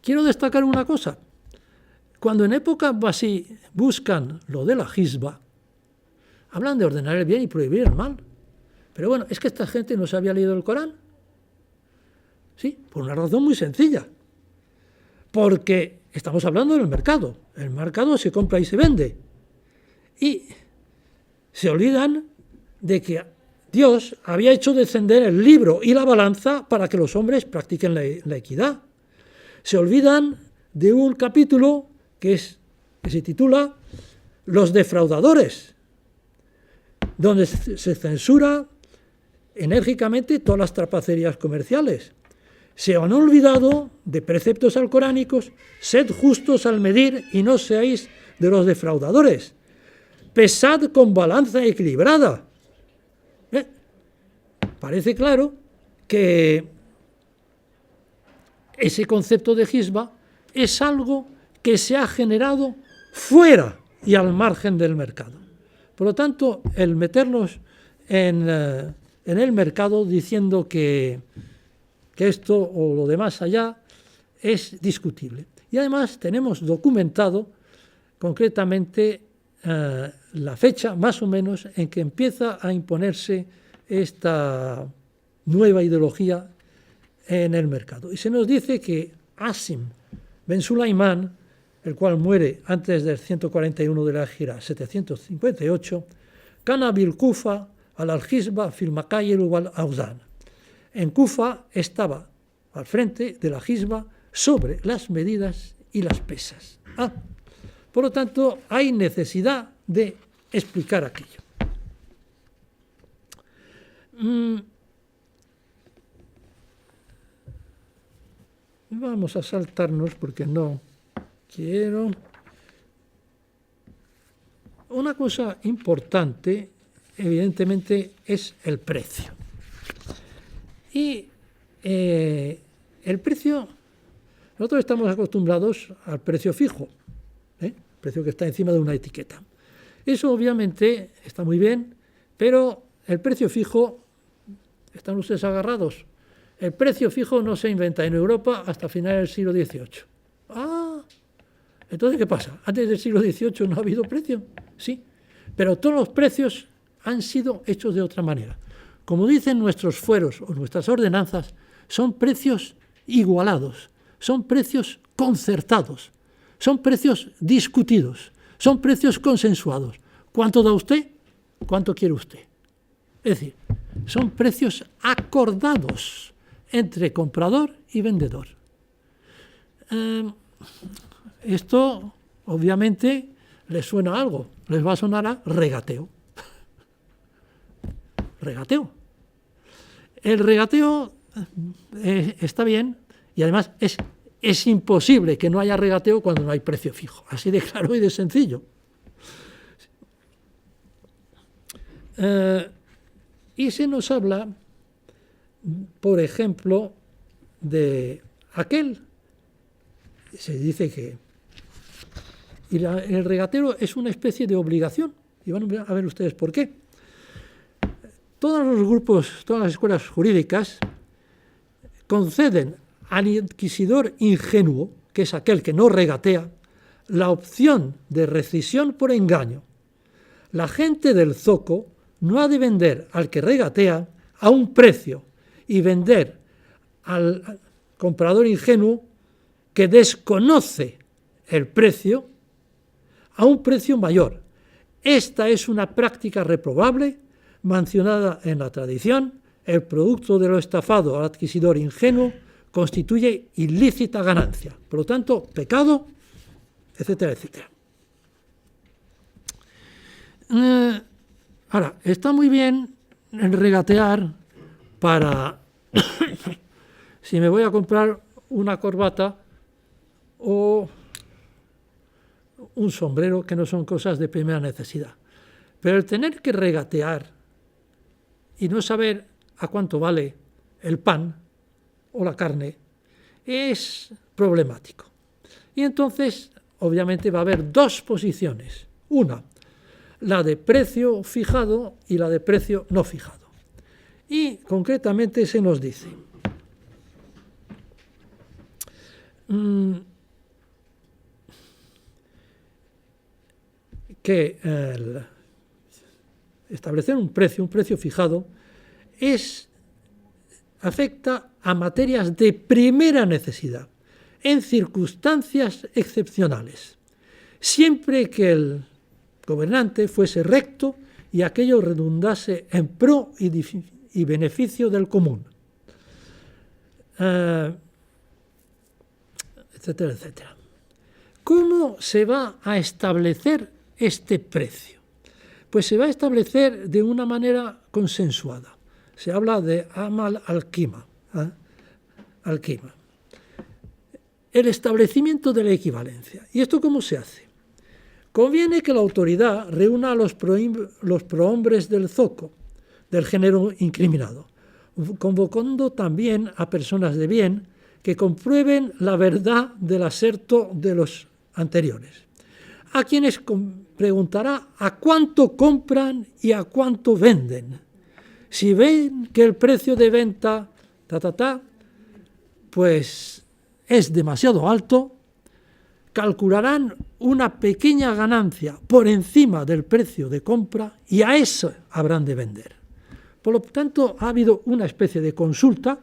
quiero destacar una cosa. Cuando en época así buscan lo de la Hizba, hablan de ordenar el bien y prohibir el mal. Pero bueno, es que esta gente no se había leído el Corán. Sí, por una razón muy sencilla. Porque estamos hablando del mercado. El mercado se compra y se vende. Y se olvidan de que Dios había hecho descender el libro y la balanza para que los hombres practiquen la equidad. Se olvidan de un capítulo que se titula Los defraudadores, donde se censura enérgicamente todas las trapacerías comerciales. Se han olvidado de preceptos alcoránicos: sed justos al medir y no seáis de los defraudadores. Pesad con balanza equilibrada. Parece claro que ese concepto de Hizba es algo que se ha generado fuera y al margen del mercado. Por lo tanto, el meternos en el mercado diciendo que esto o lo demás allá es discutible. Y además tenemos documentado concretamente la fecha más o menos en que empieza a imponerse esta nueva ideología en el mercado. Y se nos dice que Asim ben Sulaimán, el cual muere antes del 141 de la Hijra, 758, Kana bil Kufa al Hizba fil Makayil wal Auzan. En Kufa estaba al frente de la Hizba sobre las medidas y las pesas. Por lo tanto, hay necesidad de explicar aquello. Vamos a saltarnos porque no quiero. Una cosa importante, evidentemente, es el precio. Y el precio, nosotros estamos acostumbrados al precio fijo, precio que está encima de una etiqueta. Eso obviamente está muy bien, pero el precio fijo, ¿están ustedes agarrados? El precio fijo no se inventa en Europa hasta finales del siglo XVIII. Entonces, ¿qué pasa? ¿Antes del siglo XVIII no ha habido precio? Sí, pero todos los precios han sido hechos de otra manera. Como dicen nuestros fueros o nuestras ordenanzas, son precios igualados, son precios concertados, son precios discutidos, son precios consensuados. ¿Cuánto da usted? ¿Cuánto quiere usted? Es decir, son precios acordados entre comprador y vendedor. Esto, obviamente, les suena a algo, les va a sonar a regateo. Regateo. El regateo está bien y además es imposible que no haya regateo cuando no hay precio fijo. Así de claro y de sencillo. Y se nos habla, por ejemplo, de aquel, se dice que el regateo es una especie de obligación, y van a ver ustedes por qué. Todos los grupos, todas las escuelas jurídicas conceden al inquisidor ingenuo, que es aquel que no regatea, la opción de rescisión por engaño. La gente del zoco no ha de vender al que regatea a un precio y vender al comprador ingenuo que desconoce el precio a un precio mayor. Esta es una práctica reprobable, mencionada en la tradición. El producto de lo estafado al adquisidor ingenuo constituye ilícita ganancia. Por lo tanto, pecado, etcétera, etcétera. Ahora, está muy bien el regatear para si me voy a comprar una corbata o un sombrero, que no son cosas de primera necesidad. Pero el tener que regatear y no saber a cuánto vale el pan o la carne es problemático. Y entonces, obviamente, va a haber dos posiciones. Una, la de precio fijado y la de precio no fijado. Y concretamente se nos dice, que establecer un precio fijado, afecta a materias de primera necesidad, en circunstancias excepcionales, siempre que el gobernante fuese recto y aquello redundase en pro y beneficio del común, etcétera, etcétera. ¿Cómo se va a establecer este precio? Pues se va a establecer de una manera consensuada. Se habla de amal al-qima, al-qima. El establecimiento de la equivalencia. ¿Y esto cómo se hace? Conviene que la autoridad reúna a los prohombres del zoco, del género incriminado, convocando también a personas de bien que comprueben la verdad del aserto de los anteriores, a quienes preguntará a cuánto compran y a cuánto venden. Si ven que el precio de venta pues es demasiado alto, calcularán una pequeña ganancia por encima del precio de compra y a eso habrán de vender. Por lo tanto, ha habido una especie de consulta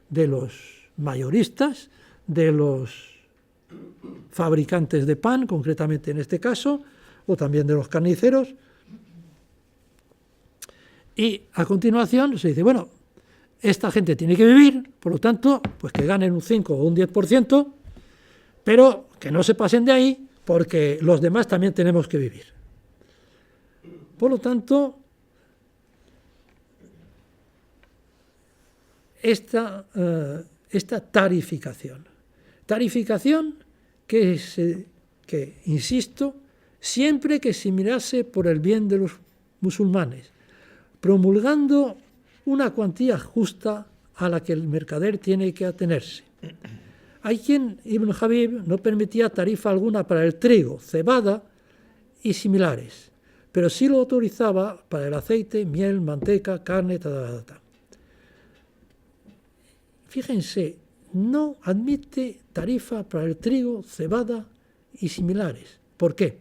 de los mayoristas, de los fabricantes de pan, concretamente en este caso, o también de los carniceros, y a continuación se dice, bueno, esta gente tiene que vivir, por lo tanto, pues que ganen un 5 o un 10%, pero que no se pasen de ahí, porque los demás también tenemos que vivir. Por lo tanto, esta tarificación que, insisto, siempre que se mirase por el bien de los musulmanes, promulgando una cuantía justa a la que el mercader tiene que atenerse. Hay quien, Ibn Habib, no permitía tarifa alguna para el trigo, cebada y similares, pero sí lo autorizaba para el aceite, miel, manteca, carne, Fíjense, no admite tarifa para el trigo, cebada y similares. ¿Por qué?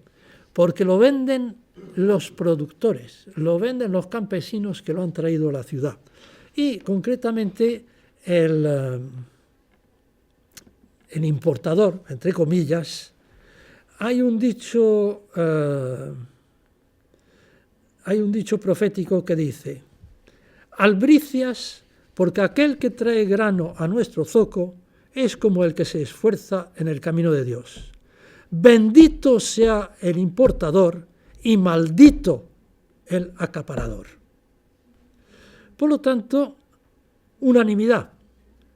Porque lo venden los productores, lo venden los campesinos que lo han traído a la ciudad. Y concretamente el importador, entre comillas, hay un dicho profético que dice: albricias, porque aquel que trae grano a nuestro zoco es como el que se esfuerza en el camino de Dios. Bendito sea el importador y maldito el acaparador. Por lo tanto, unanimidad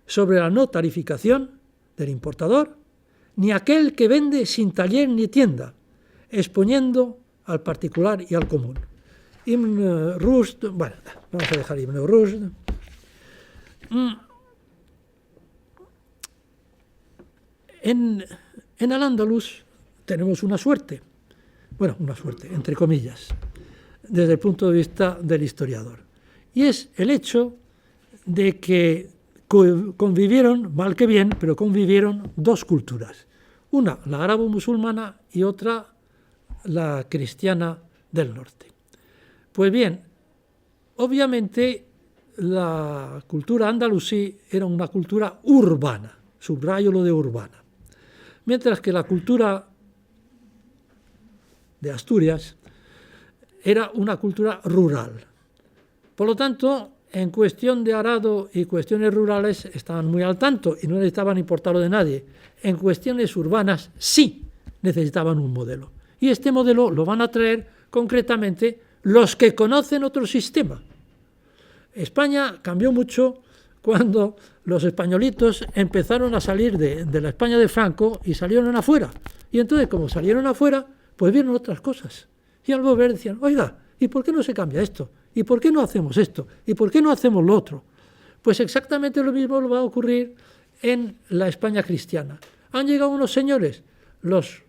sobre la no tarificación del importador, ni aquel que vende sin taller ni tienda, exponiendo al particular y al común. Ibn Rushd, bueno, vamos a dejar Ibn Rushd. En Al-Ándalus tenemos una suerte, entre comillas, desde el punto de vista del historiador, y es el hecho de que convivieron, mal que bien, pero convivieron dos culturas, una la árabo-musulmana y otra la cristiana del norte. Pues bien, obviamente la cultura andalusí era una cultura urbana, subrayo lo de urbana, mientras que la cultura de Asturias era una cultura rural. Por lo tanto, en cuestión de arado y cuestiones rurales estaban muy al tanto y no necesitaban importarlo de nadie. En cuestiones urbanas sí necesitaban un modelo. Y este modelo lo van a traer concretamente los que conocen otro sistema. España cambió mucho cuando los españolitos empezaron a salir de la España de Franco y salieron afuera. Y entonces, como salieron afuera, pues vieron otras cosas. Y al volver decían, oiga, ¿y por qué no se cambia esto? ¿Y por qué no hacemos esto? ¿Y por qué no hacemos lo otro? Pues exactamente lo mismo va a ocurrir en la España cristiana. Han llegado unos señores, los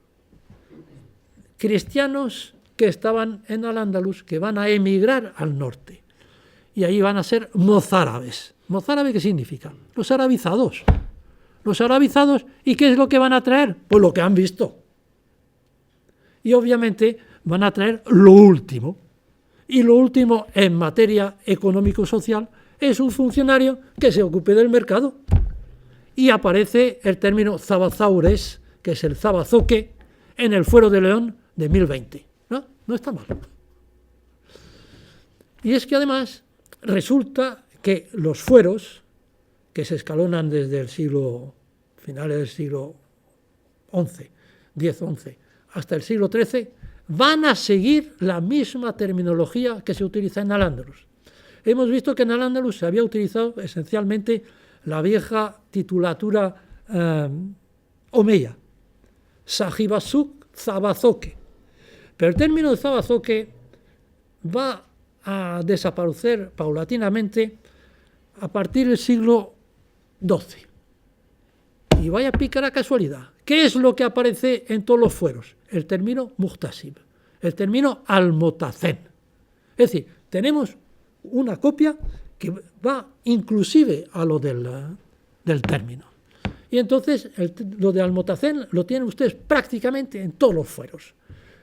cristianos que estaban en Al-Ándalus, que van a emigrar al norte. Y ahí van a ser mozárabes. ¿Mozárabe qué significa? Los arabizados. los arabizados, ¿y qué es lo que van a traer? Pues lo que han visto. Y obviamente van a traer lo último. Y lo último en materia económico-social es un funcionario que se ocupe del mercado. Y aparece el término zabazaures, que es el zabazoque, en el Fuero de León de 1020. No está mal. Y es que además resulta que los fueros, que se escalonan desde el finales del siglo XI, X-XI, hasta el siglo XIII, van a seguir la misma terminología que se utiliza en Al-Ándalus. Hemos visto que en Al-Ándalus se había utilizado esencialmente la vieja titulatura omeya, sahibasuk, zabazoque. Pero el término de zabazoque va a desaparecer paulatinamente a partir del siglo XII. Y vaya pícara casualidad. ¿Qué es lo que aparece en todos los fueros? El término muhtasib, el término almotacén. Es decir, tenemos una copia que va inclusive a lo del término. Y entonces lo de almotacén lo tienen ustedes prácticamente en todos los fueros,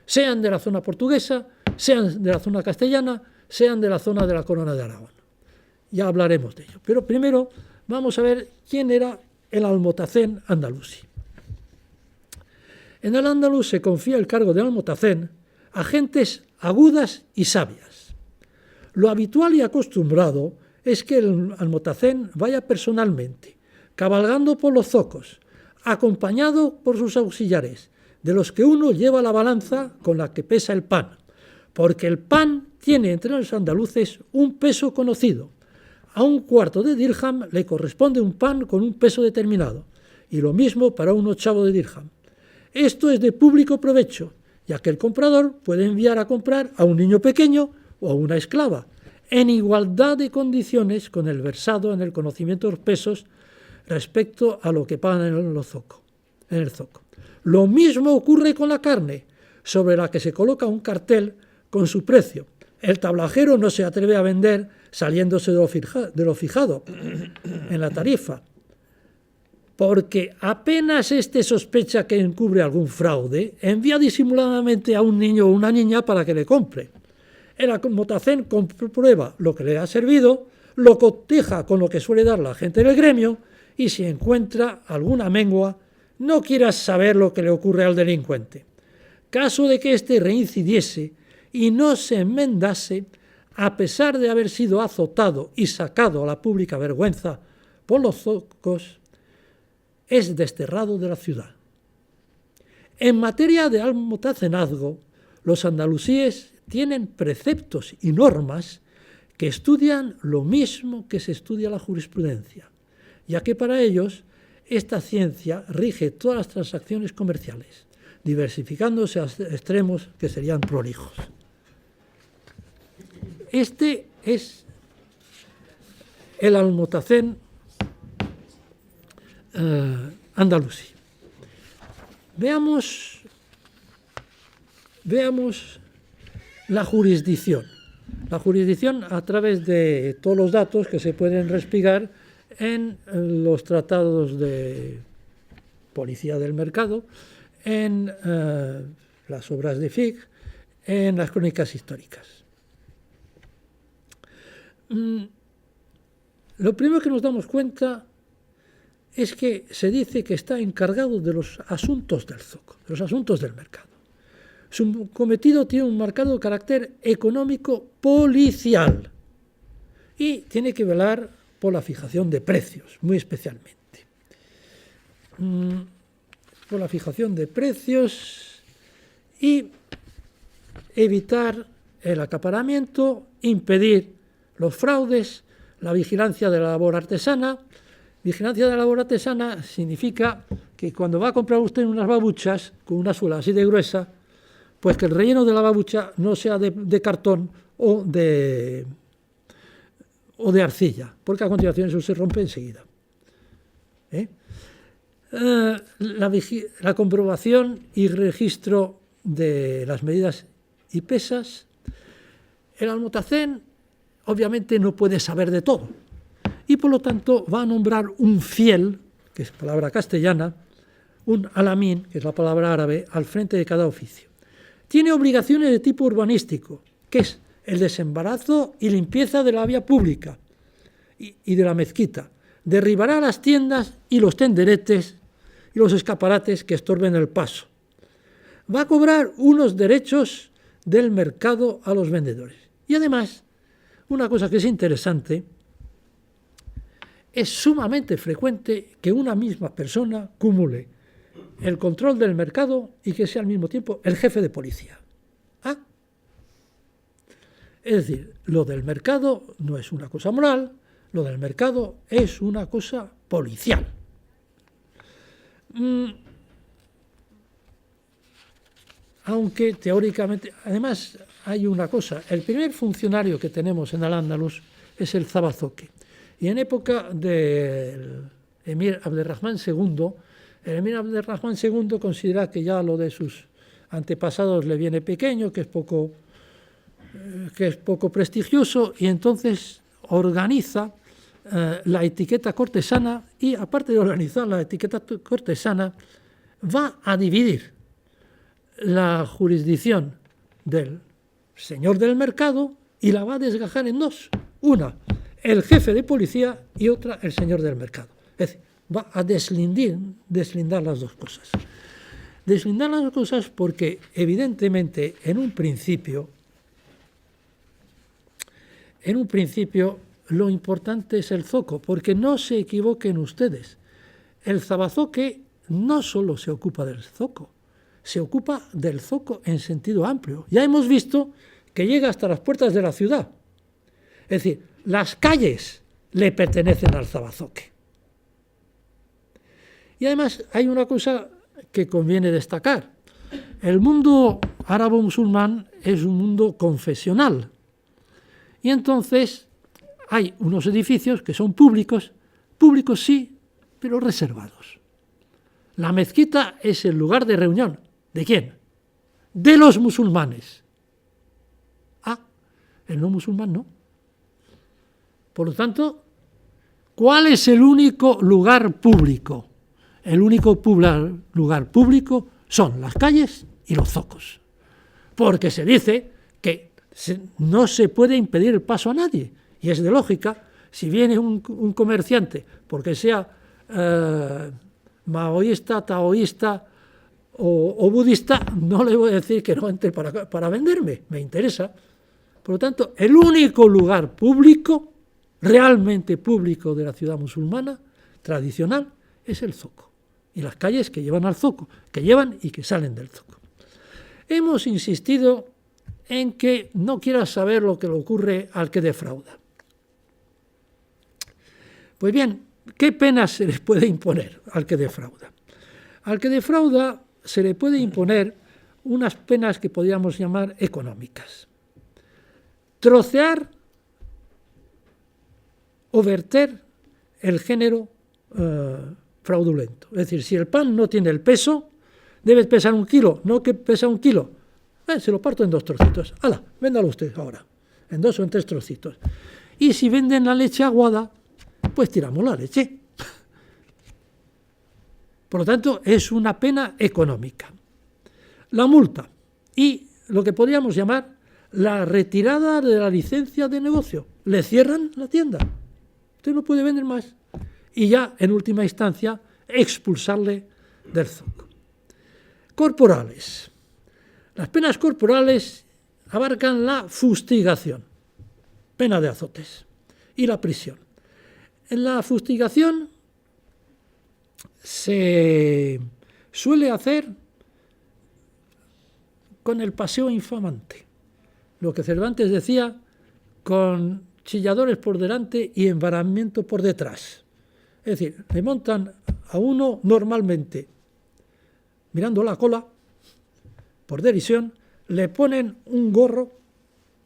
sean de la zona portuguesa, sean de la zona castellana, sean de la zona de la Corona de Aragón. Ya hablaremos de ello. Pero primero vamos a ver quién era el almotacén andalusí. En el Andaluz se confía el cargo de almotacén a gentes agudas y sabias. Lo habitual y acostumbrado es que el almotacén vaya personalmente, cabalgando por los zocos, acompañado por sus auxiliares, de los que uno lleva la balanza con la que pesa el pan, porque el pan tiene entre los andaluces un peso conocido. A un cuarto de dirham le corresponde un pan con un peso determinado, y lo mismo para un ochavo de dirham. Esto es de público provecho, ya que el comprador puede enviar a comprar a un niño pequeño o a una esclava, en igualdad de condiciones con el versado en el conocimiento de los pesos respecto a lo que pagan en el zoco. Lo mismo ocurre con la carne, sobre la que se coloca un cartel con su precio. El tablajero no se atreve a vender saliéndose de lo fijado en la tarifa, porque apenas éste sospecha que encubre algún fraude, envía disimuladamente a un niño o una niña para que le compre. El almotacén comprueba lo que le ha servido, lo coteja con lo que suele dar la gente del gremio, y si encuentra alguna mengua, no quieras saber lo que le ocurre al delincuente. Caso de que éste reincidiese y no se enmendase, a pesar de haber sido azotado y sacado a la pública vergüenza por los zocos, es desterrado de la ciudad. En materia de almotacenazgo, los andalusíes tienen preceptos y normas que estudian lo mismo que se estudia la jurisprudencia, ya que para ellos esta ciencia rige todas las transacciones comerciales, diversificándose a extremos que serían prolijos. Este es el almotacén andalusí. Veamos la jurisdicción. La jurisdicción a través de todos los datos que se pueden respigar en los tratados de policía del mercado, en las obras de Fiqh, en las crónicas históricas. Lo primero que nos damos cuenta es que se dice que está encargado de los asuntos del zoco, de los asuntos del mercado. Su cometido tiene un marcado carácter económico policial y tiene que velar por la fijación de precios, muy especialmente. Por la fijación de precios y evitar el acaparamiento, impedir los fraudes, la vigilancia de la labor artesana. Vigilancia de la labor artesana significa que cuando va a comprar usted unas babuchas con una suela así de gruesa, pues que el relleno de la babucha no sea de cartón o de arcilla, porque a continuación eso se rompe enseguida. La comprobación y registro de las medidas y pesas. El almotacén obviamente no puede saber de todo y por lo tanto va a nombrar un fiel que es palabra castellana, un alamín, que es la palabra árabe, al frente de cada oficio. Tiene obligaciones de tipo urbanístico, que es el desembarazo y limpieza de la vía pública y de la mezquita. Derribará las tiendas y los tenderetes y los escaparates que estorben el paso. Va a cobrar unos derechos del mercado a los vendedores. Y además, una cosa que es interesante, es sumamente frecuente que una misma persona cumule el control del mercado y que sea al mismo tiempo el jefe de policía. ¿Ah? Es decir, lo del mercado no es una cosa moral, lo del mercado es una cosa policial. Aunque teóricamente, además hay una cosa, el primer funcionario que tenemos en Al-Ándalus es el Zabazoque. Y en época del emir Abderrahmán II, el emir Abderrahmán II considera que ya lo de sus antepasados le viene pequeño, que es poco prestigioso, y entonces organiza la etiqueta cortesana y, aparte de organizar la etiqueta cortesana, va a dividir la jurisdicción del señor del mercado y la va a desgajar en dos. Una, el jefe de policía, y otra, el señor del mercado. Es decir, va a deslindar las dos cosas. Deslindar las dos cosas porque, evidentemente, en un principio, lo importante es el zoco, porque no se equivoquen ustedes. El zabazoque no solo se ocupa del zoco, se ocupa del zoco en sentido amplio. Ya hemos visto que llega hasta las puertas de la ciudad. Es decir, las calles le pertenecen al zabazoque. Y además hay una cosa que conviene destacar. El mundo árabo-musulmán es un mundo confesional. Y entonces hay unos edificios que son públicos sí, pero reservados. La mezquita es el lugar de reunión. ¿De quién? De los musulmanes. Ah, el no musulmán no. Por lo tanto, ¿cuál es el único lugar público? El único lugar público son las calles y los zocos. Porque se dice que no se puede impedir el paso a nadie. Y es de lógica, si viene un comerciante, porque sea maoísta, taoísta o budista, no le voy a decir que no entre para venderme, me interesa. Por lo tanto, el único lugar público, realmente público de la ciudad musulmana, tradicional, es el zoco. Y las calles que llevan al zoco, que llevan y que salen del zoco. Hemos insistido en que no quieras saber lo que le ocurre al que defrauda. Pues bien, ¿qué penas se les puede imponer al que defrauda? Al que defrauda se le puede imponer unas penas que podríamos llamar económicas. Trocear o verter el género fraudulento. Es decir, si el pan no tiene el peso, debe pesar 1 kilo, no que pesa 1 kilo. Se lo parto en 2 trocitos. ¡Hala! Véndalo usted ahora, en 2 o en 3 trocitos. Y si venden la leche aguada, pues tiramos la leche. Por lo tanto, es una pena económica. La multa y lo que podríamos llamar la retirada de la licencia de negocio. Le cierran la tienda. Usted no puede vender más. Y ya, en última instancia, expulsarle del zoco. Corporales. Las penas corporales abarcan la fustigación, pena de azotes, y la prisión. En la fustigación se suele hacer con el paseo infamante, lo que Cervantes decía, con chilladores por delante y embaramiento por detrás. Es decir, le montan a uno normalmente mirando la cola, por derisión, le ponen un gorro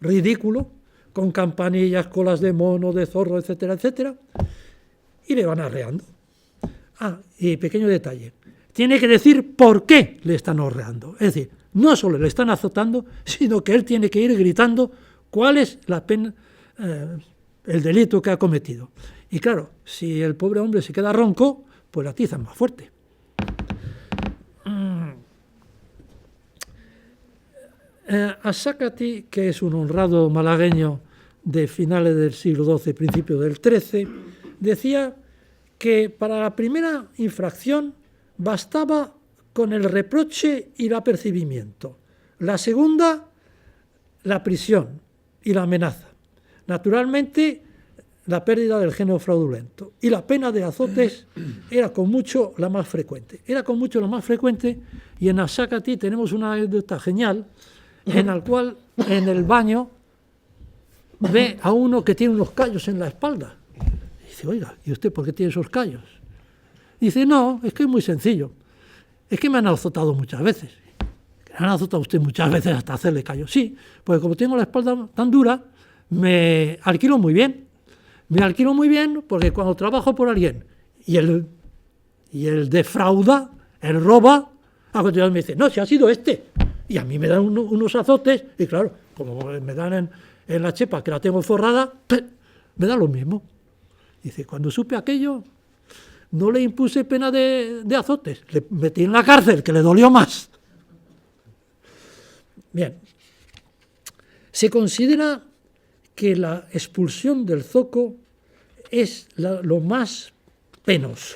ridículo, con campanillas, colas de mono, de zorro, etcétera, etcétera, y le van arreando. Ah, y pequeño detalle, tiene que decir por qué le están arreando. Es decir, no solo le están azotando, sino que él tiene que ir gritando cuál es la pena, el delito que ha cometido. Y claro, si el pobre hombre se queda ronco, pues la atizan más fuerte. Asácati, que es un honrado malagueño de finales del siglo XII, principios del XIII, decía que para la primera infracción bastaba con el reproche y el apercibimiento. La segunda, la prisión y la amenaza. Naturalmente, la pérdida del género fraudulento. Y la pena de azotes era con mucho la más frecuente. Y en Asácati tenemos una anécdota genial en la cual en el baño ve a uno que tiene unos callos en la espalda. Y dice, oiga, ¿y usted por qué tiene esos callos? Y dice, no, es que es muy sencillo. Es que me han azotado muchas veces. ¿Me han azotado usted muchas veces hasta hacerle callos? Sí, porque como tengo la espalda tan dura, me alquilo muy bien. Me alquilo muy bien porque cuando trabajo por alguien y el defrauda, el roba, a continuación me dice, no, si ha sido este. Y a mí me dan unos azotes, y claro, como me dan en la chepa que la tengo forrada, me da lo mismo. Dice, cuando supe aquello, no le impuse pena de azotes, le metí en la cárcel, que le dolió más. Bien, se considera que la expulsión del zoco es lo más penoso.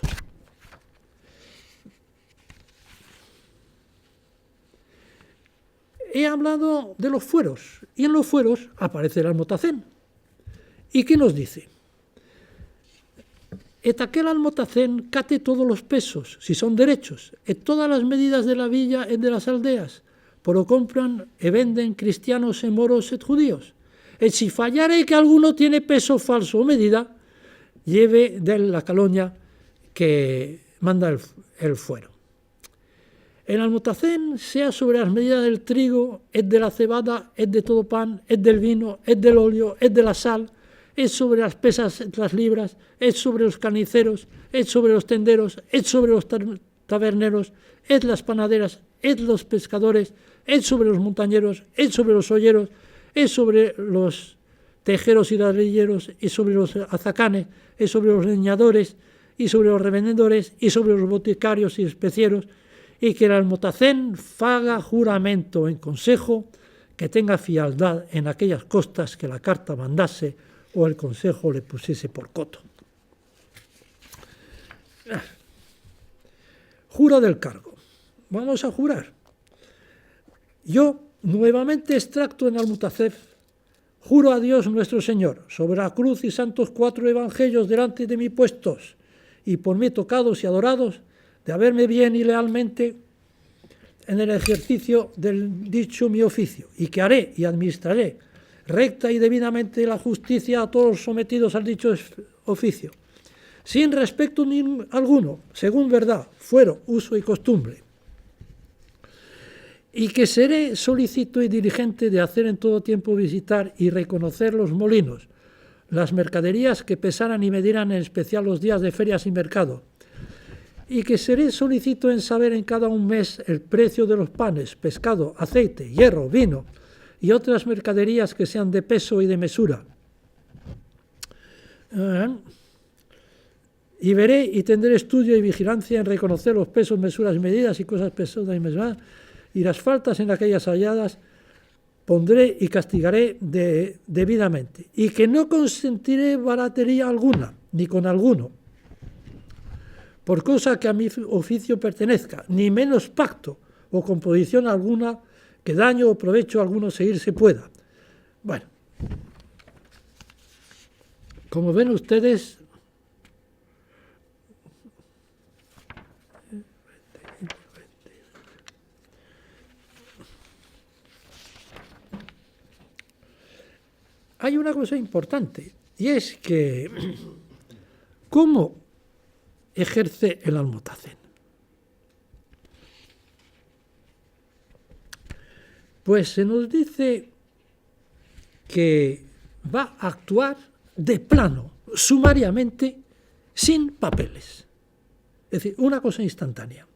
He hablado de los fueros, y en los fueros aparece el almotacén. ¿Y qué nos dice? Et aquel almotacén cate todos los pesos, si son derechos, et todas las medidas de la villa et de las aldeas, poro compran e venden cristianos e moros et judíos. Et si fallare que alguno tiene peso falso o medida, lleve de la caloña que manda el fuero. El almotacén sea sobre las medidas del trigo, es de la cebada, es de todo pan, es del vino, es del óleo, es de la sal, es sobre las pesas, las libras, es sobre los carniceros, es sobre los tenderos, es sobre los taberneros, es las panaderas, es los pescadores, es sobre los montañeros, es sobre los olleros, es sobre los tejeros y ladrilleros, es sobre los azacanes, es sobre los leñadores, y sobre los revendedores, y sobre los boticarios y especieros, y que el almotacén faga juramento en consejo que tenga fialdad en aquellas costas que la carta mandase o el consejo le pusiese por coto. Jura del cargo. Vamos a jurar. Yo, nuevamente extracto en almotacén, juro a Dios nuestro Señor, sobre la cruz y santos 4 evangelios delante de mí puestos, y por mí tocados y adorados, de haberme bien y lealmente en el ejercicio del dicho mi oficio, y que haré y administraré recta y debidamente la justicia a todos los sometidos al dicho oficio, sin respecto alguno, según verdad, fuero, uso y costumbre, y que seré solícito y diligente de hacer en todo tiempo visitar y reconocer los molinos, las mercaderías que pesaran y medieran, en especial los días de ferias y mercado, y que seré solícito en saber en cada un mes el precio de los panes, pescado, aceite, hierro, vino y otras mercaderías que sean de peso y de mesura. Y veré y tendré estudio y vigilancia en reconocer los pesos, mesuras y medidas y cosas pesadas y mesuradas, y las faltas en aquellas halladas pondré y castigaré debidamente, y que no consentiré baratería alguna, ni con alguno, por cosa que a mi oficio pertenezca, ni menos pacto o composición alguna que daño o provecho alguno seguirse pueda. Bueno, como ven ustedes, hay una cosa importante, y es que ¿cómo ejerce el almotacén? Pues se nos dice que va a actuar de plano, sumariamente, sin papeles. Es decir, una cosa instantánea,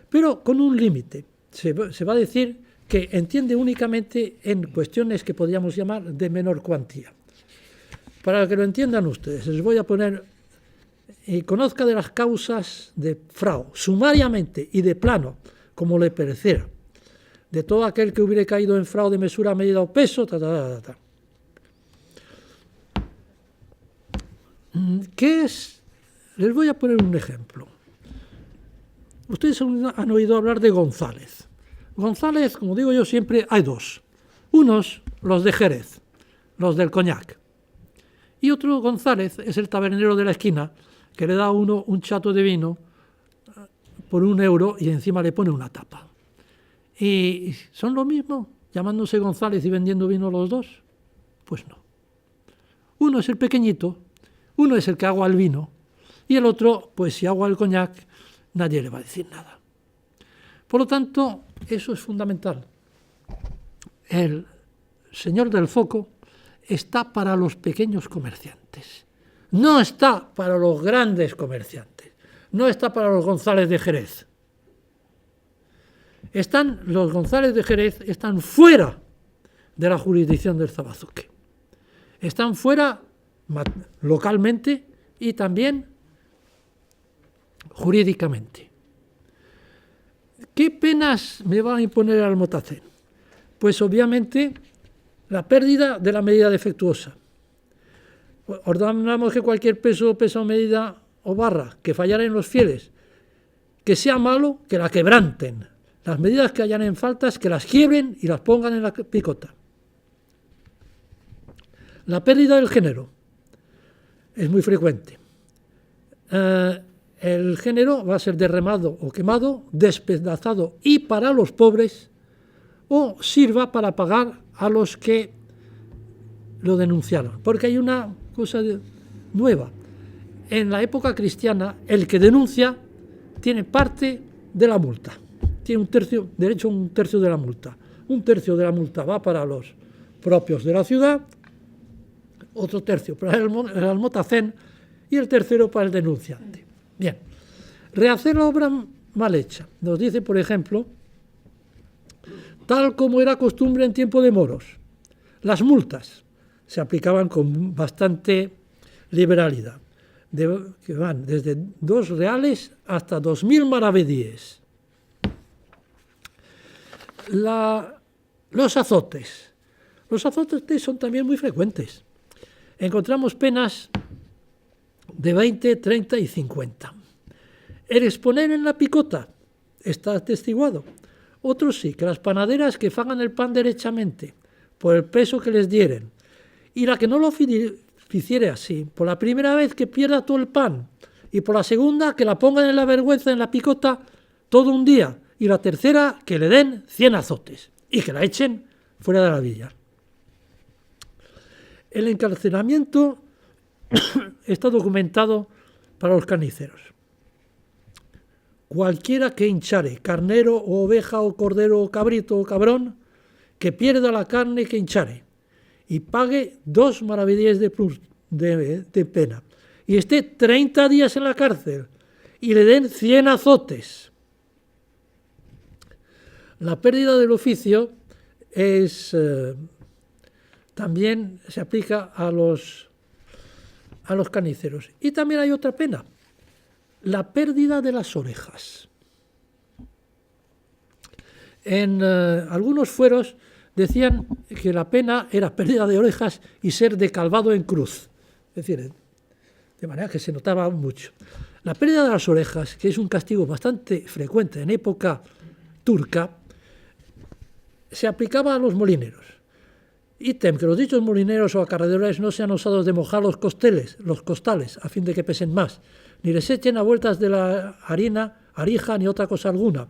pero con un límite. Se va a decir que entiende únicamente en cuestiones que podríamos llamar de menor cuantía. Para que lo entiendan ustedes, les voy a poner y conozca de las causas de fraude, sumariamente y de plano, como le pareciera, de todo aquel que hubiere caído en fraude, mesura, medida o peso, ¿Qué es? Les voy a poner un ejemplo. Ustedes han oído hablar de González. González, como digo yo siempre, hay dos. Unos, los de Jerez, los del coñac. Y otro González es el tabernero de la esquina, que le da a uno un chato de vino por €1 y encima le pone una tapa. ¿Y son lo mismo, llamándose González y vendiendo vino los dos? Pues no. Uno es el pequeñito, uno es el que agua el vino, y el otro, pues si agua el coñac, nadie le va a decir nada. Por lo tanto, eso es fundamental. El señor del foco está para los pequeños comerciantes, no está para los grandes comerciantes, no está para los González de Jerez. Los González de Jerez están fuera de la jurisdicción del Zabazuque. Están fuera localmente y también jurídicamente. ¿Qué penas me va a imponer el Almotacén? Pues obviamente la pérdida de la medida defectuosa. Ordenamos que cualquier peso, pesa o medida o barra que fallara en los fieles, que sea malo, que la quebranten. Las medidas que hayan en faltas, que las quiebren y las pongan en la picota. La pérdida del género es muy frecuente. El género va a ser derramado o quemado, despedazado y para los pobres, o sirva para pagar a los que lo denunciaron. Porque hay una cosa nueva. En la época cristiana, el que denuncia tiene parte de la multa. Tiene derecho a un tercio de la multa. Un tercio de la multa va para los propios de la ciudad, otro tercio para el Almotacén y el tercero para el denunciante. Bien, rehacer la obra mal hecha. Nos dice, por ejemplo, tal como era costumbre en tiempo de moros, las multas se aplicaban con bastante liberalidad, que van desde 2 reales hasta 2.000 maravedíes. Los azotes. Los azotes son también muy frecuentes. Encontramos penas de 20, 30 y 50. El exponer en la picota está atestiguado. Otros sí, que las panaderas que fagan el pan derechamente, por el peso que les dieren, y la que no lo hiciere así, por la primera vez que pierda todo el pan, y por la segunda que la pongan en la vergüenza en la picota todo un día, y la tercera que le den 100 azotes, y que la echen fuera de la villa. El encarcelamiento está documentado para los carniceros. Cualquiera que hinchare, carnero o oveja o cordero o cabrito o cabrón, que pierda la carne que hinchare y pague 2 maravedíes de pena y esté 30 días en la cárcel y le den 100 azotes. La pérdida del oficio también se aplica a los carniceros. Y también hay otra pena, la pérdida de las orejas. En algunos fueros decían que la pena era pérdida de orejas y ser decalvado en cruz. Es decir, de manera que se notaba mucho. La pérdida de las orejas, que es un castigo bastante frecuente en época turca, se aplicaba a los molineros. Ítem, que los dichos molineros o acarreadores no sean osados de mojar los costales, a fin de que pesen más, ni les echen a vueltas de la arija, ni otra cosa alguna,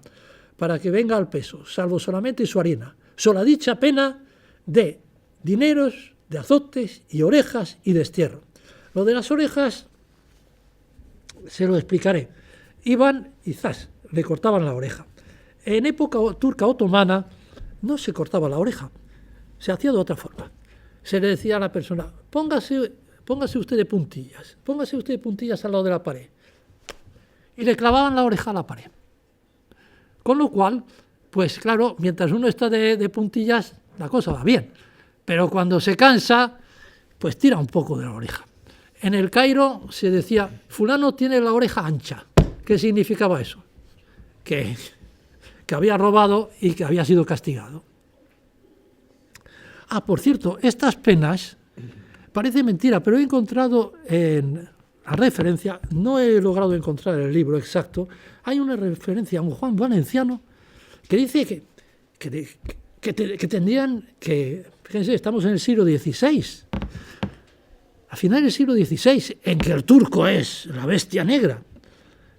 para que venga al peso, salvo solamente su harina. Sola dicha pena de dineros, de azotes y orejas y destierro. Lo de las orejas se lo explicaré. Iban y zas, le cortaban la oreja. En época turca otomana no se cortaba la oreja, se hacía de otra forma. Se le decía a la persona, póngase usted de puntillas al lado de la pared. Y le clavaban la oreja a la pared. Con lo cual, pues claro, mientras uno está de puntillas, la cosa va bien. Pero cuando se cansa, pues tira un poco de la oreja. En el Cairo se decía, fulano tiene la oreja ancha. ¿Qué significaba eso? Que había robado y que había sido castigado. Por cierto, estas penas, parece mentira, pero he encontrado en la referencia, no he logrado encontrar el libro exacto, hay una referencia a un Juan Valenciano que dice que tendrían que, fíjense, estamos en el siglo XVI, a finales del siglo XVI, en que el turco es la bestia negra,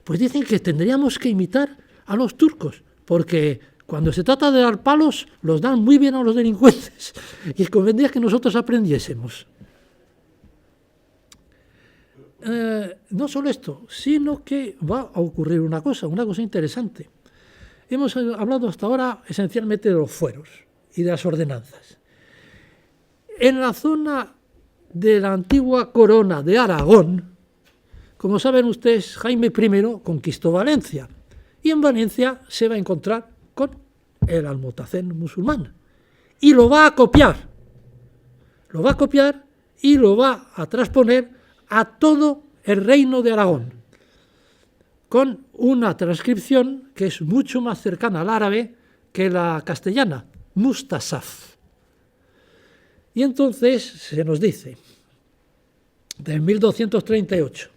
pues dicen que tendríamos que imitar a los turcos, porque cuando se trata de dar palos, los dan muy bien a los delincuentes, y convendría que nosotros aprendiésemos. No solo esto, sino que va a ocurrir una cosa interesante. Hemos hablado hasta ahora esencialmente de los fueros y de las ordenanzas. En la zona de la antigua corona de Aragón, como saben ustedes, Jaime I conquistó Valencia, y en Valencia se va a encontrar con el Almotacén musulmán, y lo va a copiar y lo va a transponer a todo el reino de Aragón, con una transcripción que es mucho más cercana al árabe que la castellana, Mustasaf. Y entonces se nos dice, de 1238,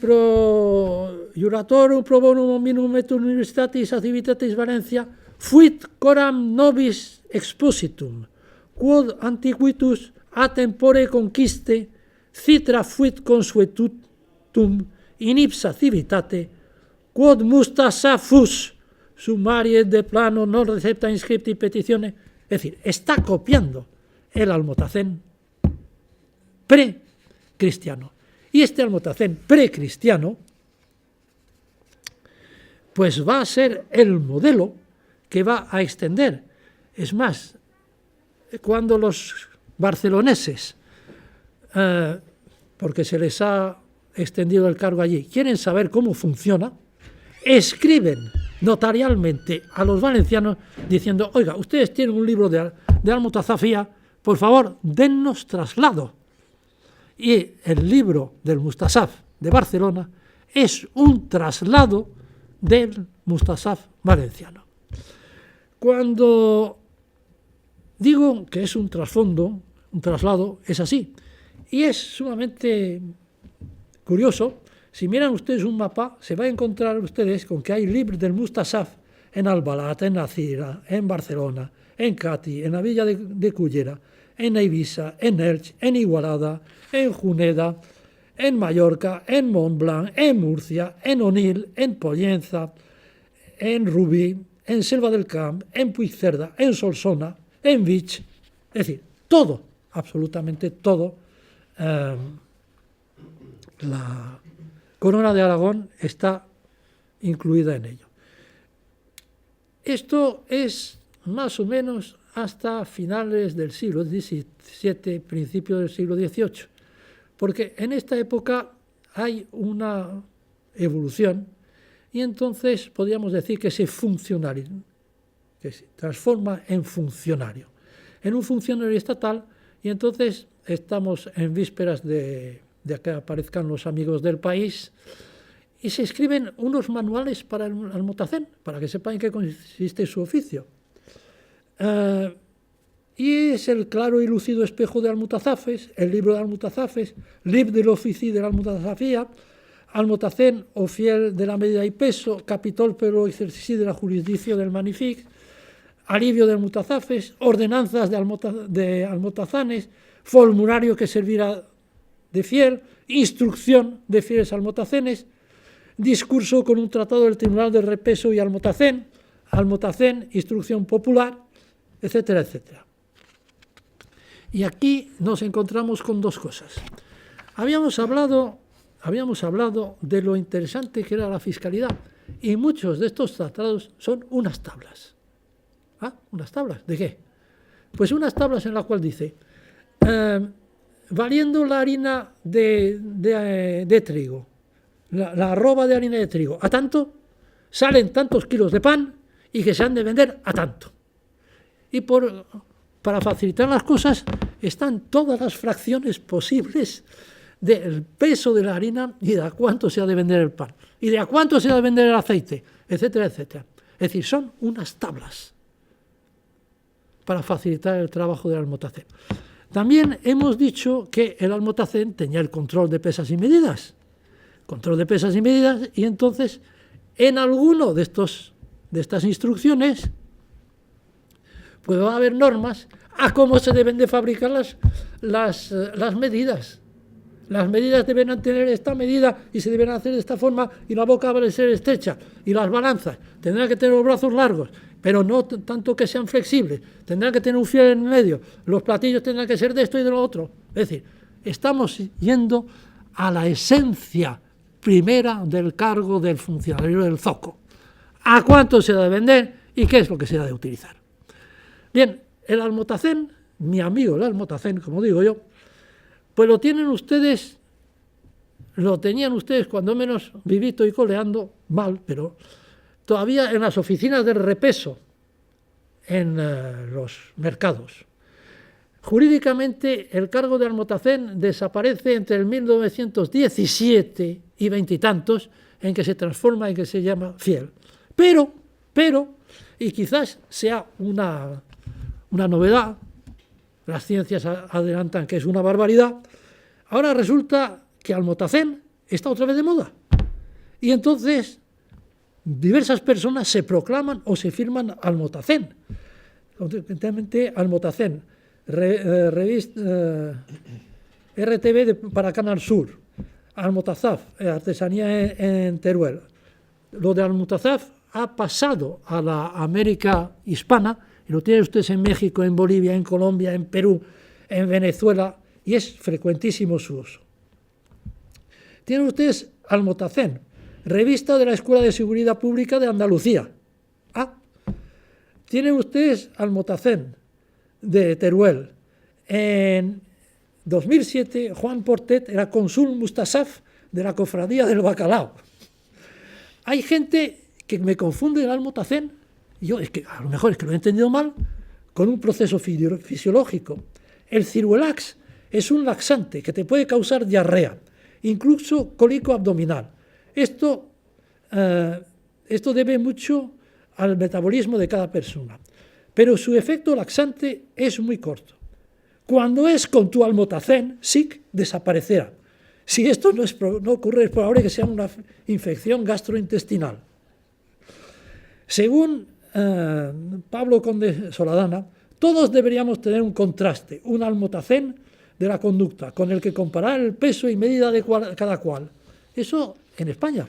pro juratorum pro bonum minum et universitatis activitatis Valencia fuit coram nobis expositum, quod antiquitus a tempore conquiste citra fuit consuetutum in ipsa civitate, quod Mustasafus sumarie de plano non recepta inscripti petitione. Es decir, está copiando el Almotacén precristiano. Y este Almotacén precristiano pues va a ser el modelo que va a extender. Es más, cuando los barceloneses, porque se les ha extendido el cargo allí, quieren saber cómo funciona, escriben notarialmente a los valencianos diciendo, oiga, ustedes tienen un libro de Almotazafía, por favor, dennos traslado. Y el libro del Mustasaf de Barcelona es un traslado del Mustasaf valenciano. Cuando digo que es un trasfondo, un traslado, es así. Y es sumamente curioso. Si miran ustedes un mapa, se va a encontrar ustedes con que hay libros del Mustasaf en Albalat, en Alcira, en Barcelona, en Cati, en la villa de Cullera, en Eivissa, en Elche, en Igualada, en Juneda, en Mallorca, en Montblanc, en Murcia, en Onil, en Pollenza, en Rubí, en Selva del Camp, en Puigcerda, en Solsona, en Vich. Es decir, todo, absolutamente todo, la Corona de Aragón está incluida en ello. Esto es más o menos hasta finales del siglo XVII, principios del siglo XVIII, porque en esta época hay una evolución y entonces podríamos decir que se transforma en funcionario, en un funcionario estatal, y entonces estamos en vísperas de que aparezcan los amigos del país y se escriben unos manuales para el Almotacén, para que sepan en qué consiste su oficio. Y es el claro y lúcido espejo de Almutazafes, el libro de Almutazafes, Lib de l'Ofici de l'Almutazafía, Almotacén o fiel de la medida y peso, capitol per lo exercici de la jurisdicción del Magnific, alivio de Almutazafes, ordenanzas de Almotazanes, formulario que servirá de fiel, instrucción de fieles almotacenes, discurso con un tratado del Tribunal de Repeso y Almotacén, instrucción popular, etcétera, etcétera. Y aquí nos encontramos con dos cosas. Habíamos hablado de lo interesante que era la fiscalidad, y muchos de estos tratados son unas tablas. ¿Unas tablas? ¿De qué? Pues unas tablas en las cuales dice, valiendo la harina de trigo, la arroba de harina de trigo a tanto, salen tantos kilos de pan y que se han de vender a tanto. Y para facilitar las cosas, están todas las fracciones posibles del peso de la harina y de a cuánto se ha de vender el pan, y de a cuánto se ha de vender el aceite, etcétera, etcétera. Es decir, son unas tablas para facilitar el trabajo del almotacén. También hemos dicho que el almotacén tenía el control de pesas y medidas. Control de pesas y medidas, y entonces en alguno de estas instrucciones pues va a haber normas a cómo se deben de fabricar las medidas. Las medidas deben tener esta medida y se deben hacer de esta forma, y la boca debe ser estrecha, y las balanzas tendrán que tener los brazos largos, pero no tanto que sean flexibles, tendrán que tener un fiel en medio, los platillos tendrán que ser de esto y de lo otro. Es decir, estamos yendo a la esencia primera del cargo del funcionario del zoco. ¿A cuánto se ha de vender y qué es lo que se ha de utilizar? Bien, el almotacén, mi amigo el almotacén, como digo yo, pues lo tenían ustedes cuando menos vivito y coleando, mal, pero todavía en las oficinas del repeso, en los mercados. Jurídicamente, el cargo de almotacén desaparece entre el 1917 y veintitantos, en que se transforma, en que se llama fiel. Pero, y quizás sea una novedad, las ciencias adelantan que es una barbaridad, ahora resulta que almotacén está otra vez de moda. Y entonces diversas personas se proclaman o se firman almotacén. Concretamente, almotacén, revista RTV para Canal Sur, Almotazaf, artesanía en Teruel. Lo de Almotazaf ha pasado a la América hispana, y lo tienen ustedes en México, en Bolivia, en Colombia, en Perú, en Venezuela, y es frecuentísimo su uso. Tienen ustedes Almotacén, revista de la Escuela de Seguridad Pública de Andalucía. Tienen ustedes Almotacén de Teruel. En 2007, Juan Portet era cónsul Mustasaf de la Cofradía del Bacalao. Hay gente que me confunde el almotacén, y yo es que a lo mejor es que lo he entendido mal, con un proceso fisiológico. El Ciruelax es un laxante que te puede causar diarrea, incluso cólico abdominal. Esto debe mucho al metabolismo de cada persona, pero su efecto laxante es muy corto. Cuando es con tu almotacén, SIC, desaparecerá. Si esto no ocurre, es probable que sea una infección gastrointestinal. Según Pablo Conde Soladana, todos deberíamos tener un contraste, un almotacén de la conducta, con el que comparar el peso y medida de cada cual. Eso en España.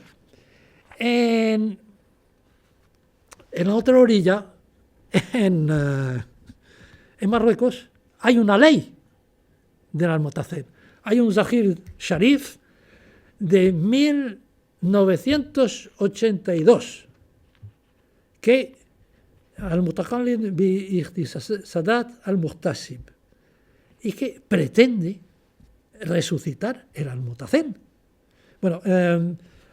En la otra orilla, en Marruecos, hay una ley del almotacén. Hay un Zahir Sharif de 1982 que al-Mutakallim bi-Ikhtisadat al-Muhtasib, y que pretende resucitar el almotacén. Bueno,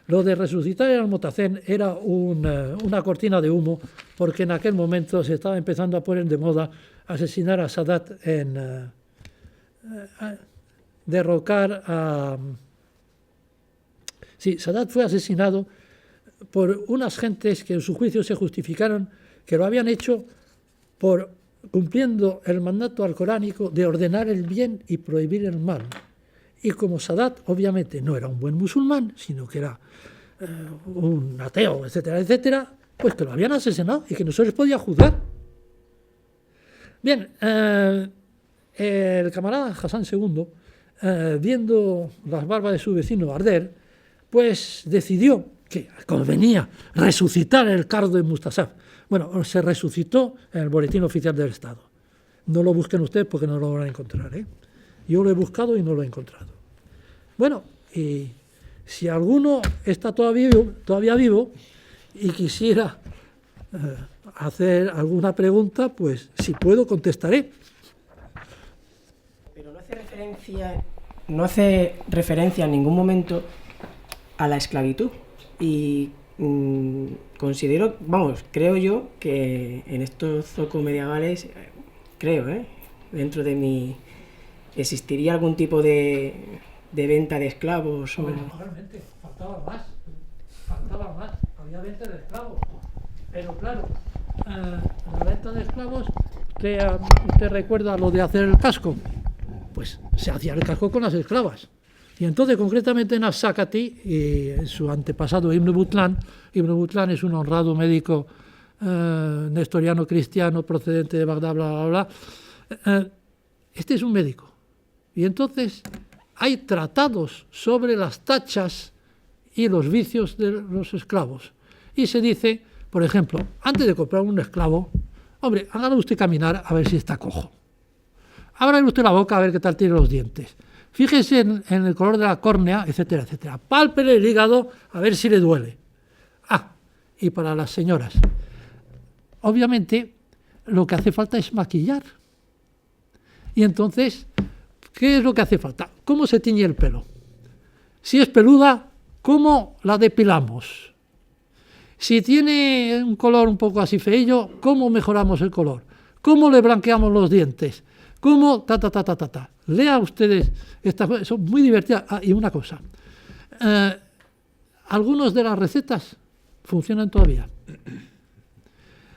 lo de resucitar el almotacén era una cortina de humo, porque en aquel momento se estaba empezando a poner de moda asesinar a Sadat derrocar a... Sí, Sadat fue asesinado por unas gentes que en su juicio se justificaron que lo habían hecho por cumpliendo el mandato alcoránico de ordenar el bien y prohibir el mal. Y como Sadat obviamente no era un buen musulmán, sino que era un ateo, etcétera, etcétera, pues que lo habían asesinado y que no se les podía juzgar. Bien, el camarada Hassan II, viendo las barbas de su vecino arder, pues decidió que convenía resucitar el cargo de Mustasaf. Bueno, se resucitó en el Boletín Oficial del Estado. No lo busquen ustedes porque no lo van a encontrar, ¿eh? Yo lo he buscado y no lo he encontrado. Bueno, y si alguno está todavía vivo y quisiera hacer alguna pregunta, pues si puedo contestaré. Pero no hace referencia en ningún momento a la esclavitud. Y considero, creo yo que en estos zocos medievales, dentro de mi ¿existiría algún tipo de venta de esclavos? Hombre, naturalmente, faltaba más, había venta de esclavos. Pero claro, la venta de esclavos, ¿usted recuerda lo de hacer el casco? Pues se hacía el casco con las esclavas. Y entonces, concretamente en As-Sakati, y en su antepasado Ibn Butlan es un honrado médico nestoriano cristiano procedente de Bagdad, bla, bla, bla. Este es un médico. Y entonces hay tratados sobre las tachas y los vicios de los esclavos. Y se dice, por ejemplo, antes de comprar un esclavo, hombre, hágalo usted caminar a ver si está cojo. Ábrale usted la boca a ver qué tal tiene los dientes. Fíjese en el color de la córnea, etcétera, etcétera. Pálpele el hígado a ver si le duele. Y para las señoras, obviamente lo que hace falta es maquillar. Y entonces, ¿qué es lo que hace falta? ¿Cómo se tiñe el pelo? Si es peluda, ¿cómo la depilamos? Si tiene un color un poco así feillo, ¿cómo mejoramos el color? ¿Cómo le blanqueamos los dientes? ¿Cómo? Lea ustedes estas cosas, son muy divertidas. Y una cosa, algunas de las recetas funcionan todavía.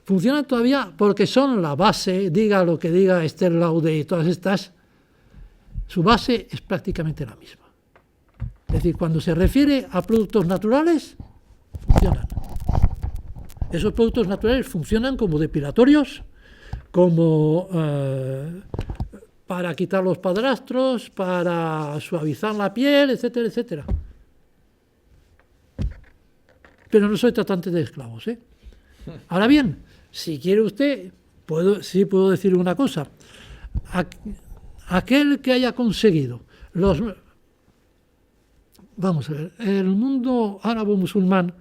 Funcionan todavía porque son la base, diga lo que diga Esther Laude y todas estas, su base es prácticamente la misma. Es decir, cuando se refiere a productos naturales, funcionan. Esos productos naturales funcionan como depilatorios, como para quitar los padrastros, para suavizar la piel, etcétera, etcétera. Pero no soy tratante de esclavos, ¿eh? Ahora bien, si quiere usted, puedo decir una cosa. Aquel que haya conseguido vamos a ver, el mundo árabo-musulmán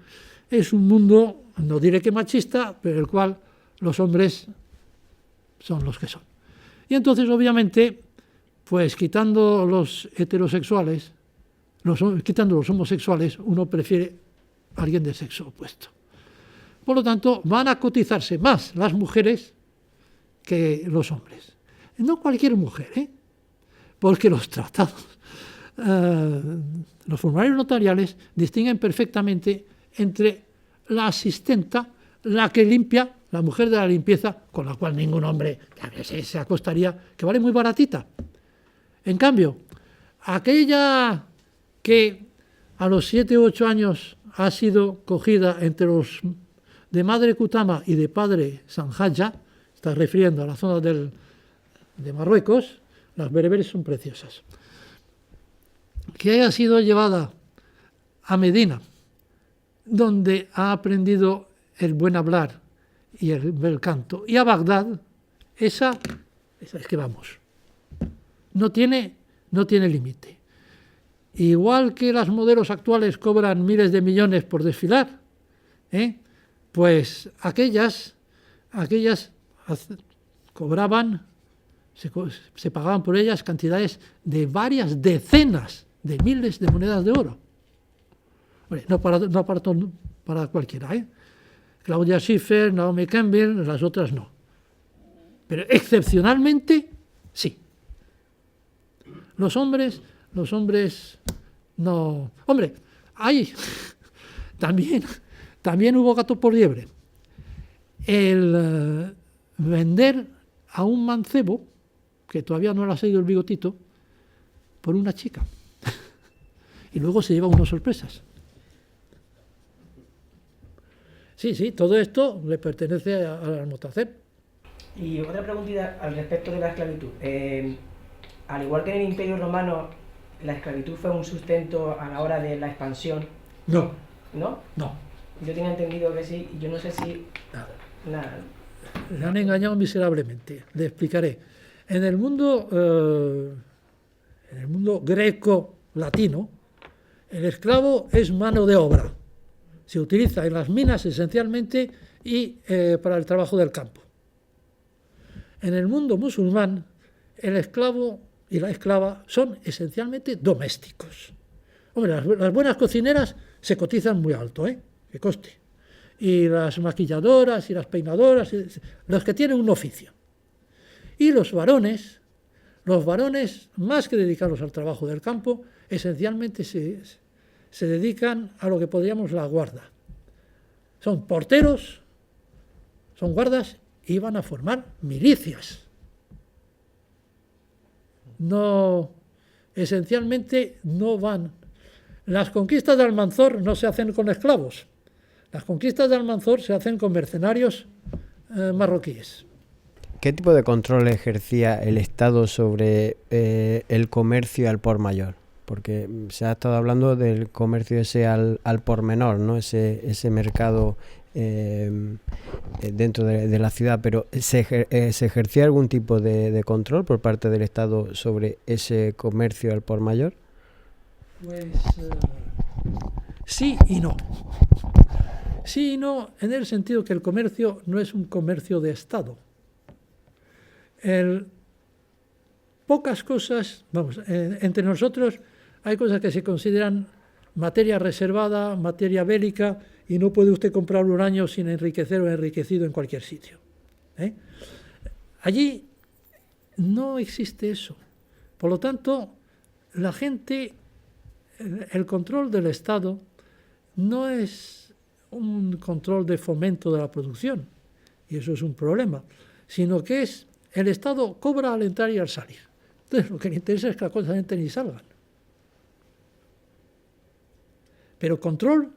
es un mundo, no diré que machista, pero el cual los hombres son los que son. Y entonces, obviamente, pues quitando los heterosexuales, quitando los homosexuales, uno prefiere a alguien de sexo opuesto. Por lo tanto, van a cotizarse más las mujeres que los hombres. No cualquier mujer, porque los tratados, los formularios notariales distinguen perfectamente entre la asistenta, la que limpia, la mujer de la limpieza, con la cual ningún hombre se acostaría, que vale muy baratita. En cambio, aquella que a los 7 u 8 años ha sido cogida entre los de madre Kutama y de padre Sanjaya, está refiriendo a la zona de Marruecos, las bereberes son preciosas. Que haya sido llevada a Medina, donde ha aprendido el buen hablar y el bel canto, y a Bagdad, esa es que vamos, no tiene límite. Igual que las modelos actuales cobran miles de millones por desfilar, pues aquellas cobraban, se pagaban por ellas cantidades de varias decenas de miles de monedas de oro. No para cualquiera, Claudia Schiffer, Naomi Campbell, las otras no. Pero excepcionalmente, sí. Los hombres no. Hombre, hay también hubo gato por liebre. El vender a un mancebo, que todavía no le ha salido el bigotito, por una chica. Y luego se lleva unas sorpresas. Sí, todo esto le pertenece al Almotaceb. Y otra preguntita al respecto de la esclavitud. Al igual que en el Imperio Romano, ¿la esclavitud fue un sustento a la hora de la expansión? No. ¿No? No. Yo tenía entendido que sí, y yo no sé si... Nada. Le han engañado miserablemente. Le explicaré. En el mundo greco-latino, el esclavo es mano de obra. Se utiliza en las minas esencialmente y para el trabajo del campo. En el mundo musulmán, el esclavo y la esclava son esencialmente domésticos. Hombre, las buenas cocineras se cotizan muy alto, que coste. Y las maquilladoras y las peinadoras, los que tienen un oficio. Y los varones Los varones, más que dedicarlos al trabajo del campo, esencialmente se dedican a lo que podríamos la guarda. Son porteros, son guardas y van a formar milicias. No, esencialmente no van. Las conquistas de Almanzor no se hacen con esclavos. Las conquistas de Almanzor se hacen con mercenarios marroquíes. ¿Qué tipo de control ejercía el Estado sobre el comercio al por mayor? Porque se ha estado hablando del comercio ese al por menor, ¿no? Ese mercado dentro de la ciudad, pero ¿se ejercía algún tipo de control por parte del Estado sobre ese comercio al por mayor? Pues sí y no. Sí y no, en el sentido que el comercio no es un comercio de Estado. Pocas cosas, entre nosotros hay cosas que se consideran materia reservada, materia bélica, y no puede usted comprar uranio sin enriquecer o enriquecido en cualquier sitio. Allí no existe eso. Por lo tanto, la gente, el control del Estado no es un control de fomento de la producción, y eso es un problema, sino que es el Estado cobra al entrar y al salir. Entonces, lo que le interesa es que las cosas entren y salgan. Pero control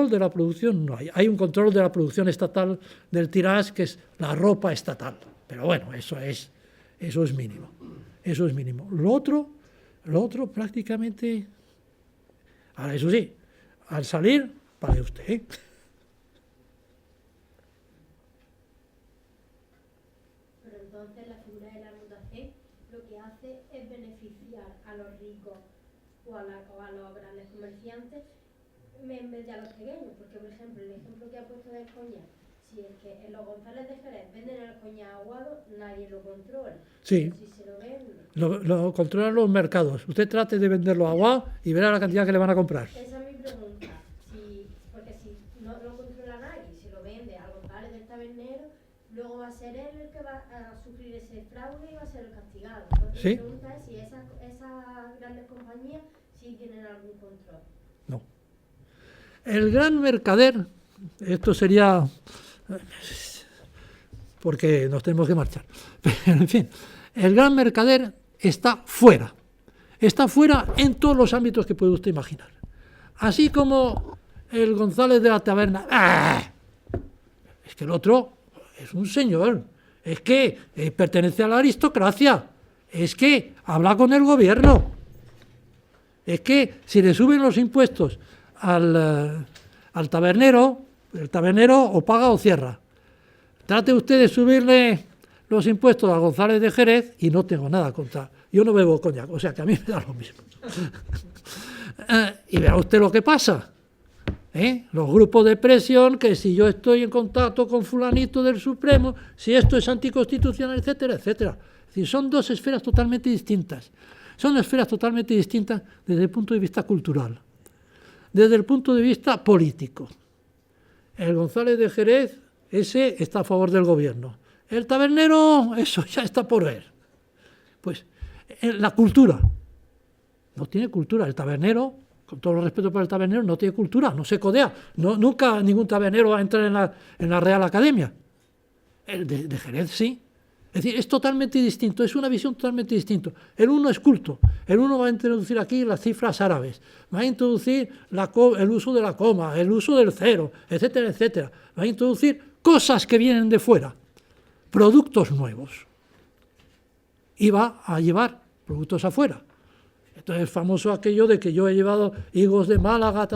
de la producción no hay. Hay un control de la producción estatal del tirage, que es la ropa estatal. Pero bueno, eso es mínimo. Eso es mínimo. Lo otro prácticamente... Ahora, eso sí, al salir, pague usted, ¿eh? Entonces la figura de la mutación lo que hace es beneficiar a los ricos o a los grandes comerciantes en vez de a los pequeños, porque por ejemplo el ejemplo que ha puesto del coñac, si es que en los González de Jerez venden el coñac aguado, nadie lo controla. Sí, si se lo venden, lo controlan los mercados. Usted trate de venderlo aguado y verá la cantidad que le van a comprar. esa es mi pregunta, porque si no lo controla nadie, si lo vende al González del tabernero, luego va a ser él el que va a sufrir ese fraude y va a ser el castigado. Entonces, ¿Sí? Mi pregunta es si esas grandes compañías sí tienen algún control. No. El gran mercader, esto sería... porque nos tenemos que marchar. Pero, en fin, el gran mercader está fuera. Está fuera en todos los ámbitos que puede usted imaginar. Así como el González de la taberna. ¡Ah! Es que el otro es un señor. Es que pertenece a la aristocracia. Es que habla con el gobierno. Es que si le suben los impuestos al tabernero, el tabernero o paga o cierra. Trate usted de subirle los impuestos a González de Jerez y no tengo nada contra. Yo no bebo coñac, o sea que a mí me da lo mismo. Y verá usted lo que pasa. Los grupos de presión, que si yo estoy en contacto con fulanito del Supremo, si esto es anticonstitucional, etcétera, etcétera. Es decir, son dos esferas totalmente distintas. Son esferas totalmente distintas desde el punto de vista cultural, desde el punto de vista político. El González de Jerez, ese está a favor del gobierno. El tabernero, eso ya está por ver. Pues la cultura. No tiene cultura. El tabernero, con todo el respeto para el tabernero, no tiene cultura, no se codea. Nunca ningún tabernero va a entrar en la Real Academia. El de Jerez sí. Es decir, es totalmente distinto, es una visión totalmente distinta. El uno es culto, el uno va a introducir aquí las cifras árabes, va a introducir el uso de la coma, el uso del cero, etcétera, etcétera. Va a introducir cosas que vienen de fuera, productos nuevos. Y va a llevar productos afuera. Entonces es famoso aquello de que yo he llevado higos de Málaga,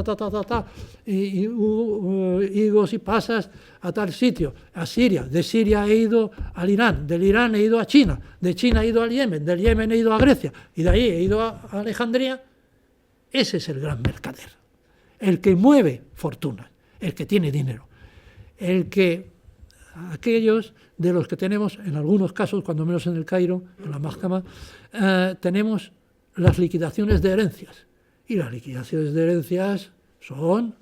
y higos y pasas a tal sitio, a Siria. De Siria he ido al Irán, del Irán he ido a China, de China he ido al Yemen, del Yemen he ido a Grecia, y de ahí he ido a Alejandría. Ese es el gran mercader, el que mueve fortunas, el que tiene dinero, aquellos de los que tenemos, en algunos casos, cuando menos en el Cairo, en la Mahkama, tenemos las liquidaciones de herencias. Y las liquidaciones de herencias son...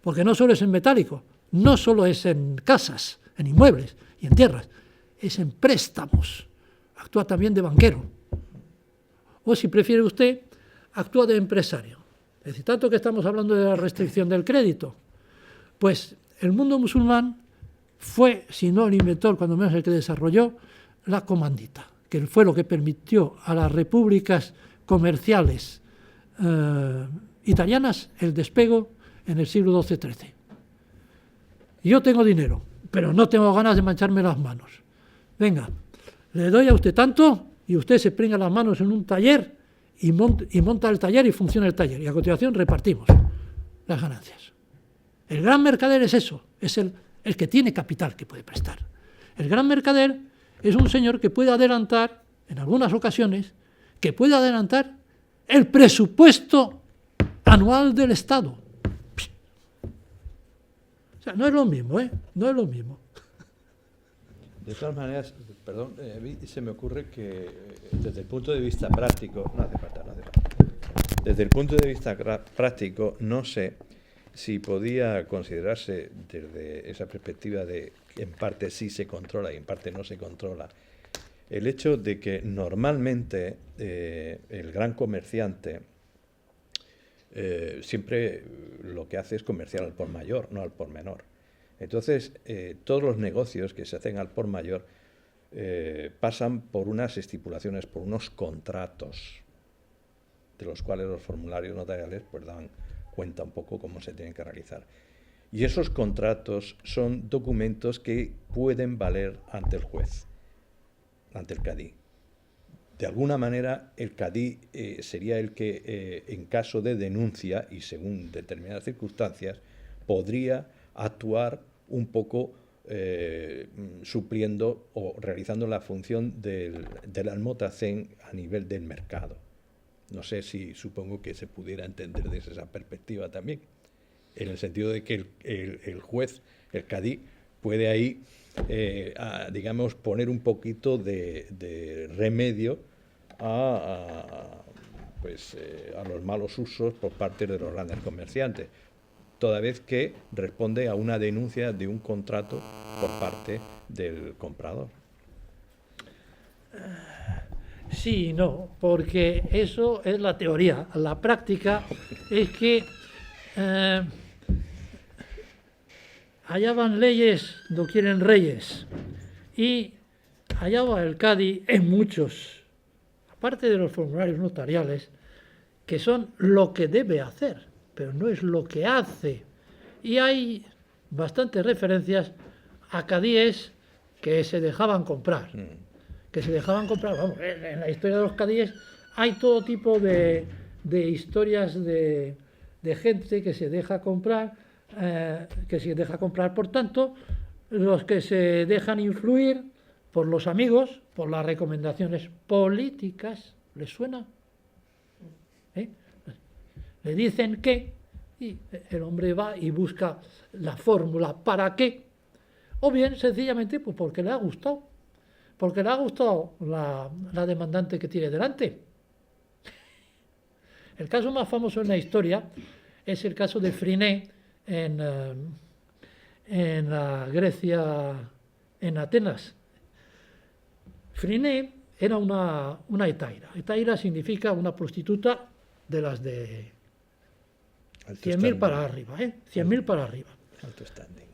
Porque no solo es en metálico, no solo es en casas, en inmuebles y en tierras, es en préstamos. Actúa también de banquero. o si prefiere usted, actúa de empresario. Es decir, tanto que estamos hablando de la restricción del crédito, pues el mundo musulmán fue, si no el inventor, cuando menos el que desarrolló, la comandita, que fue lo que permitió a las repúblicas comerciales italianas el despego en el siglo XII-XIII. Yo tengo dinero, pero no tengo ganas de mancharme las manos. Venga, le doy a usted tanto y usted se pringa las manos en un taller y monta el taller y funciona el taller. Y a continuación repartimos las ganancias. El gran mercader es eso, es el que tiene capital que puede prestar. El gran mercader es un señor que puede adelantar, en algunas ocasiones, que puede adelantar el presupuesto anual del Estado. O sea, no es lo mismo, ¿eh? No es lo mismo. De todas maneras, perdón, a mí se me ocurre que desde el punto de vista práctico, no hace falta. Desde el punto de vista práctico, no sé si podía considerarse desde esa perspectiva de que en parte sí se controla y en parte no se controla, el hecho de que normalmente el gran comerciante siempre lo que hace es comerciar al por mayor, no al por menor. Entonces, todos los negocios que se hacen al por mayor pasan por unas estipulaciones, por unos contratos, de los cuales los formularios notariales pues dan cuenta un poco cómo se tienen que realizar. Y esos contratos son documentos que pueden valer ante el juez, ante el cadí. De alguna manera, el cadí sería el que, en caso de denuncia y según determinadas circunstancias, podría actuar un poco supliendo o realizando la función del almotacén a nivel del mercado. No sé si supongo que se pudiera entender desde esa perspectiva también, en el sentido de que el juez, el cadí, puede ahí, digamos, poner un poquito de remedio a los malos usos por parte de los grandes comerciantes, toda vez que responde a una denuncia de un contrato por parte del comprador. Sí y no, porque eso es la teoría. La práctica es que allá van leyes, no quieren reyes. Y allá va el Cádiz en muchos, aparte de los formularios notariales, que son lo que debe hacer, pero no es lo que hace. Y hay bastantes referencias a cadíes que se dejaban comprar. Vamos, en la historia de los cadíes hay todo tipo de historias de gente que se deja comprar, por tanto, los que se dejan influir por los amigos, por las recomendaciones políticas, ¿les suena? Le dicen que, y el hombre va y busca la fórmula para qué, o bien sencillamente pues porque le ha gustado. Porque le ha gustado la demandante que tiene delante. El caso más famoso en la historia es el caso de Phryné en la Grecia, en Atenas. Phryné era una hetaira. Hetaira significa una prostituta de las de 100.000 para arriba, 100.000 para arriba. Alto standing.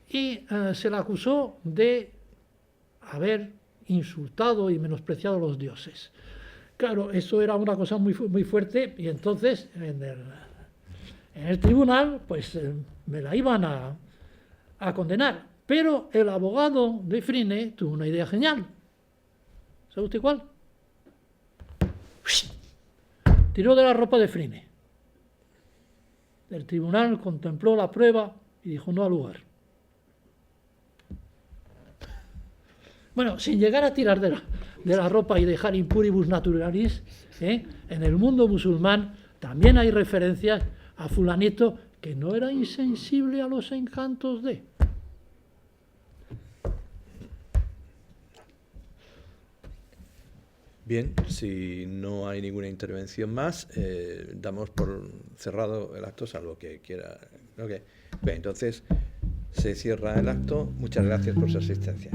Y se la acusó de haber insultado y menospreciado a los dioses. Claro, eso era una cosa muy, muy fuerte y entonces en el tribunal pues me la iban a condenar. Pero el abogado de Phryné tuvo una idea genial. ¿Sabe usted cuál? Tiró de la ropa de Phryné. El tribunal contempló la prueba y dijo no al lugar. Bueno, sin llegar a tirar de la ropa y dejar impuribus naturalis, en el mundo musulmán también hay referencias a fulanito que no era insensible a los encantos de... Bien, si no hay ninguna intervención más, damos por cerrado el acto, salvo que quiera... Okay. Bien, entonces se cierra el acto. Muchas gracias por su asistencia.